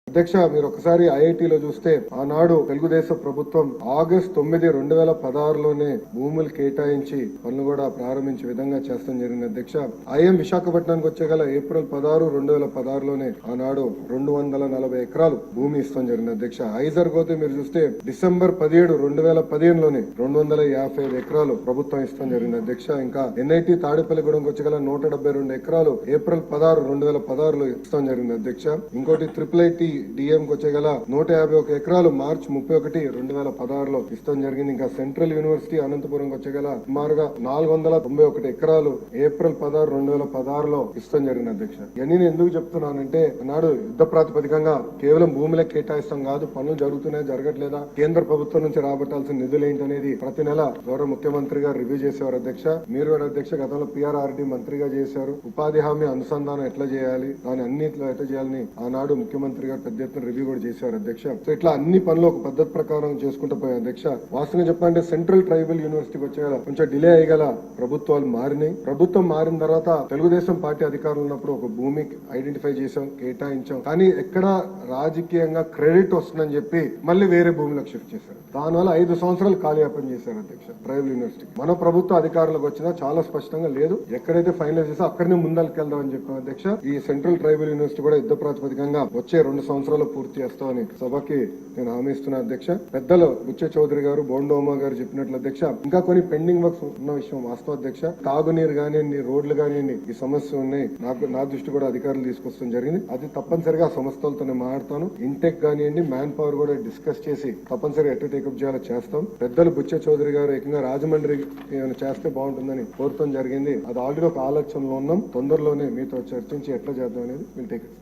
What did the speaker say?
అధ్యక్ష, మీరు ఒకసారి ఐఐటిలో చూస్తే ఆనాడు తెలుగుదేశం ప్రభుత్వం ఆగస్టు 9, 2016లోనే భూములు కేటాయించి పనులు కూడా ప్రారంభించే విధంగా చేస్తాం జరిగింది. అధ్యక్ష, ఐఎం విశాఖపట్నానికి వచ్చేగల ఏప్రిల్ 16, 2016లోనే ఆనాడు 240 ఎకరాలు భూమి ఇస్తాం జరిగింది. అధ్యక్ష, ఐజర్ పోతే మీరు చూస్తే డిసెంబర్ 17, 2015లోనే 255 ఎకరాలు ప్రభుత్వం ఇస్తాం జరిగింది. అధ్యక్ష, ఇంకా ఎన్ఐటి తాడేపల్లిగూడెంకి వచ్చేగల 172 ఎకరాలు ఏప్రిల్ 16, 2016లో ఇస్తాం జరిగింది. అధ్యక్ష, ఇంకోటి IIIT డిఎం కి వచ్చేగల 151 ఎకరాలు మార్చి 31, 2016లో ఇస్తాం జరిగింది. ఇంకా సెంట్రల్ యూనివర్సిటీ అనంతపురం వచ్చేగల సుమారుగా 491 ఎకరాలు ఏప్రిల్ 16, 2016లో ఇస్తాం జరిగింది. అధ్యక్ష, ఇవన్నీ నేను ఎందుకు చెప్తున్నానంటే నాడు యుద్ధ ప్రాతిపదికంగా కేవలం భూములే కేటాయిస్తాం కాదు, పనులు జరుగుతున్నాయి జరగట్లేదా, కేంద్ర ప్రభుత్వం నుంచి రాబట్టాల్సిన నిధులు ఏంటనేది ప్రతి నెల గౌరవ ముఖ్యమంత్రి గారు రివ్యూ చేసేవారు. అధ్యక్ష, మీరు కూడా అధ్యక్ష గతంలో PRRD మంత్రిగా చేశారు. ఉపాధి హామీ అనుసంధానం ఎట్లా చేయాలి, దాని అన్నిట్లో ఎట్లా చేయాలని ఆనాడు ముఖ్యమంత్రి గారు పెద్ద ఎత్తున రివ్యూ కూడా చేశారు. అధ్యక్ష, సో ఇట్లా అన్ని పనులు ఒక పద్ధతి ప్రకారం చేసుకుంటూ పోయాయి. అధ్యక్ష, వాస్తవంగా చెప్పాలంటే సెంట్రల్ ట్రైబల్ యూనివర్సిటీకి వచ్చేగల కొంచెం డిలే అయ్యగల ప్రభుత్వాలు మారినాయి. ప్రభుత్వం మారిన తర్వాత తెలుగుదేశం పార్టీ అధికారులు ఉన్నప్పుడు ఒక భూమి ఐడెంటిఫై చేశాం, కేటాయించాం, కానీ ఎక్కడ రాజకీయంగా క్రెడిట్ వస్తుందని చెప్పి మళ్ళీ వేరే భూమిలోకి షిఫ్ట్ చేశారు. దానివల్ల 5 సంవత్సరాలు కాలయాపన చేశారు. అధ్యక్ష, ట్రైబల్ యూనివర్సిటీ మన ప్రభుత్వ అధికారులకు వచ్చినా చాలా స్పష్టంగా లేదు, ఎక్కడైతే ఫైనలైజ్ చేసా అక్కడనే ముందరికి వెళ్దామని చెప్పాం. అధ్యక్ష, ఈ సెంట్రల్ ట్రైబల్ యూనివర్సిటీ కూడా యుద్ధ ప్రాతిపదికంగా వచ్చే 2 సంవత్సరాలు పూర్తి చేస్తామని సభకి నేను హామీ ఇస్తున్నా. అధ్యక్ష, పెద్దలు బుచ్చ చౌదరి గారు, బోండోమా గారు చెప్పినట్లు అధ్యక్ష ఇంకా కొన్ని పెండింగ్ వర్క్స్ ఉన్న విషయం వాస్తవం. అధ్యక్ష, తాగునీరు కానివ్వండి, రోడ్లు కానివ్వండి, ఈ సమస్య ఉన్నాయి. నా దృష్టి కూడా అధికారులు తీసుకొస్తాం జరిగింది. అది తప్పనిసరిగా సంస్థలతో మాట్లాడతాను. ఇంటెక్ కానివ్వండి, మ్యాన్ పవర్ కూడా డిస్కస్ చేసి తప్పనిసరిగా ఎట్లా టేకప్ చేయాలో చేస్తాం. పెద్దలు బుచ్చ చౌదరి గారు ఏకంగా రాజమండ్రి చేస్తే బాగుంటుందని కోరుతాం జరిగింది. అది ఆల్రెడీ ఒక ఆలోచనలో ఉన్నాం. తొందరలోనే మీతో చర్చించి ఎట్లా చేద్దాం అనేది విల్ టేక్ ఇట్.